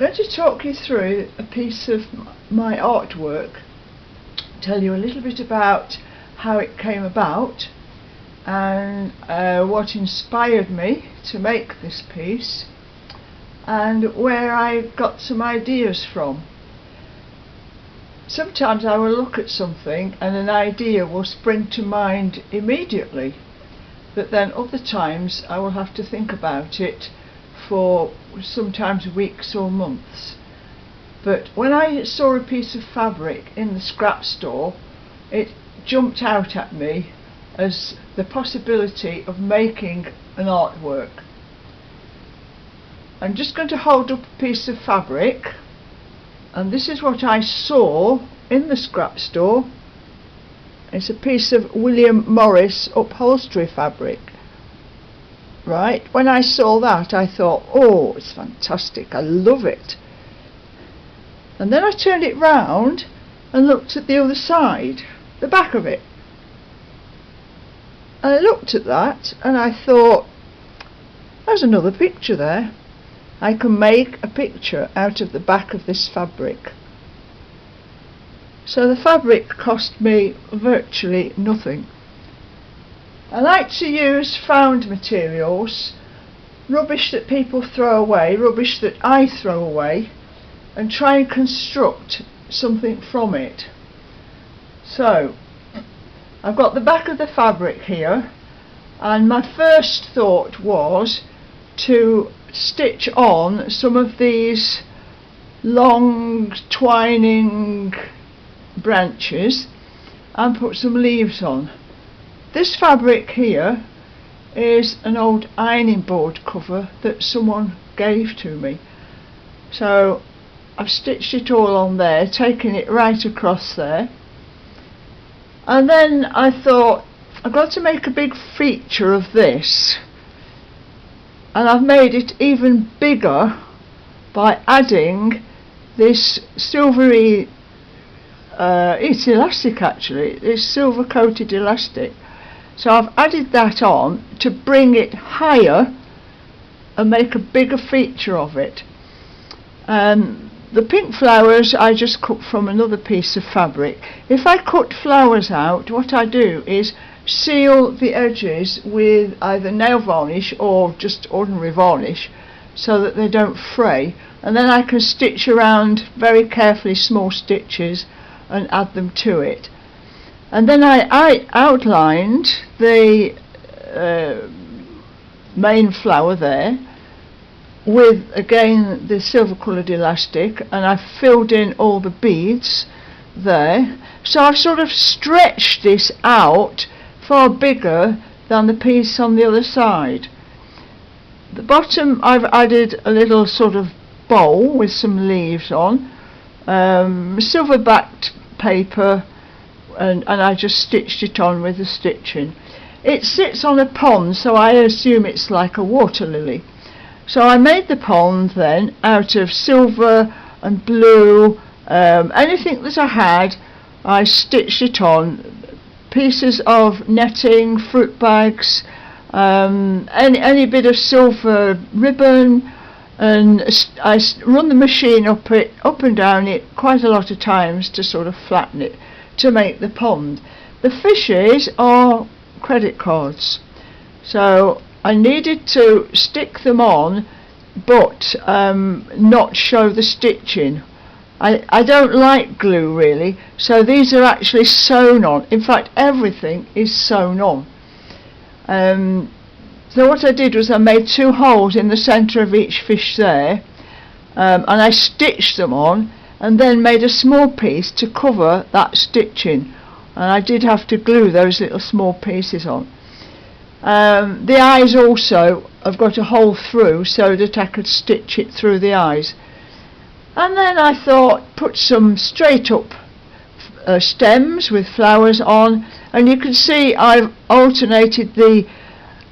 going to talk you through a piece of my artwork, tell you a little bit about how it came about and what inspired me to make this piece and where I got some ideas from. Sometimes I will look at something and an idea will spring to mind immediately, but then other times I will have to think about it for sometimes weeks or months. But when I saw a piece of fabric in the scrap store, it jumped out at me as the possibility of making an artwork. I'm just going to hold up a piece of fabric, and this is what I saw in the scrap store. It's a piece of William Morris upholstery fabric. Right, when I saw that I thought, oh, it's fantastic, I love it. And then I turned it round and looked at the other side, the back of it. And I looked at that and I thought, there's another picture there. I can make a picture out of the back of this fabric. So the fabric cost me virtually nothing. I like to use found materials, rubbish that people throw away, rubbish that I throw away, and try and construct something from it. So I've got the back of the fabric here, and my first thought was to stitch on some of these long twining branches and put some leaves on. This fabric here is an old ironing board cover that someone gave to me, so I've stitched it all on there, taking it right across there. And then I thought, I've got to make a big feature of this, and I've made it even bigger by adding this silvery it's elastic actually, it's silver coated elastic. So I've added that on to bring it higher and make a bigger feature of it. The pink flowers I just cut from another piece of fabric. If I cut flowers out, what I do is seal the edges with either nail varnish or just ordinary varnish so that they don't fray, and then I can stitch around very carefully, small stitches, and add them to it. And then I outlined the main flower there with again the silver coloured elastic, and I filled in all the beads there. So I've sort of stretched this out far bigger than the piece on the other side. The bottom I've added a little sort of bowl with some leaves on, silver backed paper, and I just stitched it on with the stitching. It sits on a pond, so I assume it's like a water lily. So I made the pond then out of silver and blue, anything that I had I stitched it on, pieces of netting, fruit bags, any bit of silver ribbon, and I run the machine up and down it quite a lot of times to sort of flatten it to make the pond. The fishes are credit cards, so I needed to stick them on but not show the stitching. I don't like glue really, so these are actually sewn on. In fact, everything is sewn on. So what I did was I made 2 holes in the centre of each fish there, and I stitched them on, and then made a small piece to cover that stitching, and I did have to glue those little small pieces on. The eyes also, I've got a hole through so that I could stitch it through the eyes. And then I thought, put some straight up stems with flowers on, and you can see I've alternated the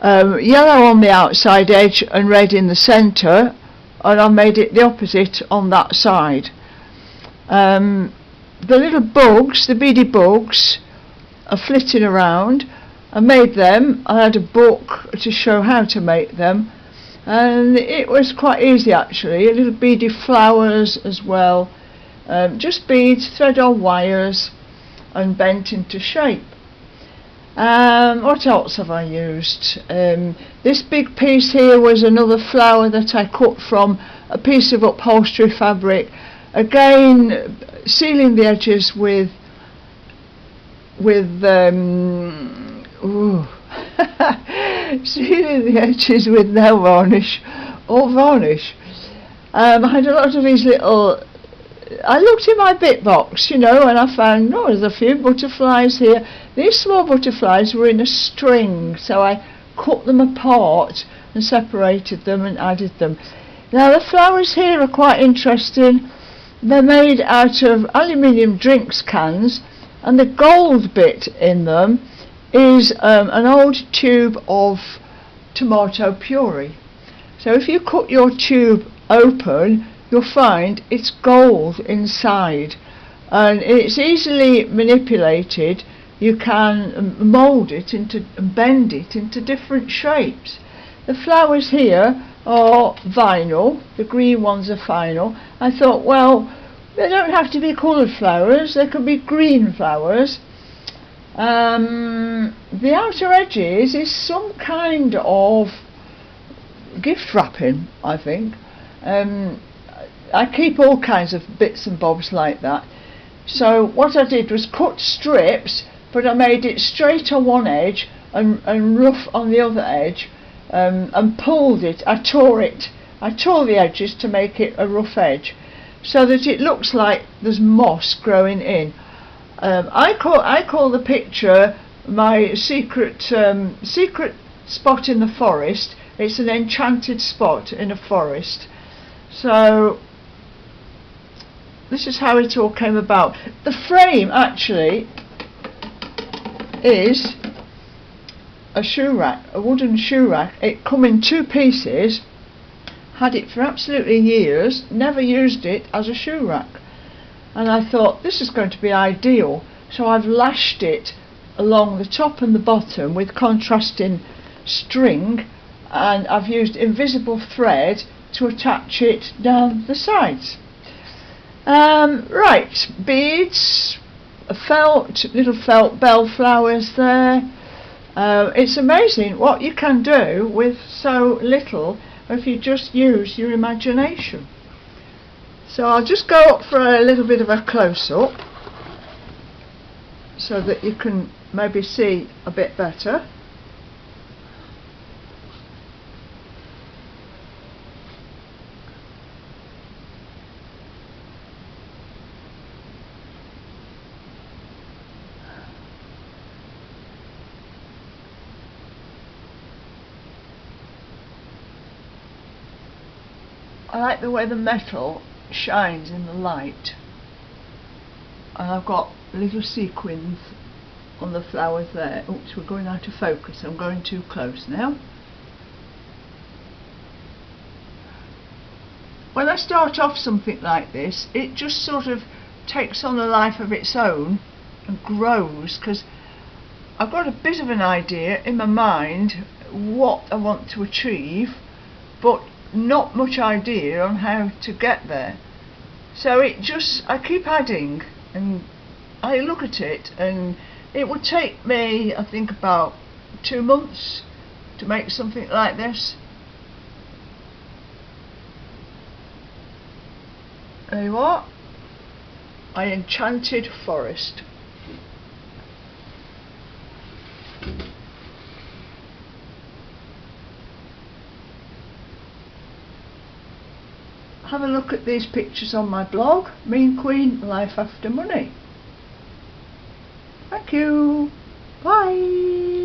yellow on the outside edge and red in the centre, and I made it the opposite on that side. The little bugs, the beady bugs, are flitting around. I made them. I had a book to show how to make them, and it was quite easy actually. Little beady flowers as well, just beads, thread on wires and bent into shape. What else have I used? This big piece here was another flower that I cut from a piece of upholstery fabric, again sealing the edges with sealing the edges with nail varnish or varnish. I had a lot of these little, I looked in my bit box, and I found, there's a few butterflies here. These small butterflies were in a string, so I cut them apart and separated them and added them. Now the flowers here are quite interesting. They're made out of aluminium drinks cans, and the gold bit in them is an old tube of tomato puree. So if you cut your tube open, you'll find it's gold inside, and it's easily manipulated. You can mould it into and bend it into different shapes. The flowers here are vinyl, the green ones are vinyl. I thought, well, they don't have to be coloured flowers, they could be green flowers. The outer edges is some kind of gift wrapping, I think. I keep all kinds of bits and bobs like that. So what I did was cut strips, but I made it straight on one edge and rough on the other edge, and pulled it. I tore the edges to make it a rough edge, so that it looks like there's moss growing in. I call the picture my secret spot in the forest. It's an enchanted spot in a forest. So this is how it all came about. The frame actually is a shoe rack, a wooden shoe rack. It come in two pieces. Had it for absolutely years, never used it as a shoe rack, and I thought this is going to be ideal, so I've lashed it along the top and the bottom with contrasting string, and I've used invisible thread to attach it down the sides. Right, beads, little felt bell flowers there. It's amazing what you can do with so little if you just use your imagination. So I'll just go up for a little bit of a close-up so that you can maybe see a bit better. I like the way the metal shines in the light, and I've got little sequins on the flowers there. Oops, we're going out of focus. I'm going too close now. When I start off something like this, it just sort of takes on a life of its own and grows, because I've got a bit of an idea in my mind what I want to achieve, but not much idea on how to get there. So I keep adding, and I look at it, and it would take me, I think, about 2 months to make something like this. There you are, my enchanted forest. Have a look at these pictures on my blog, Mean Queen Life After Money. Thank you. Bye.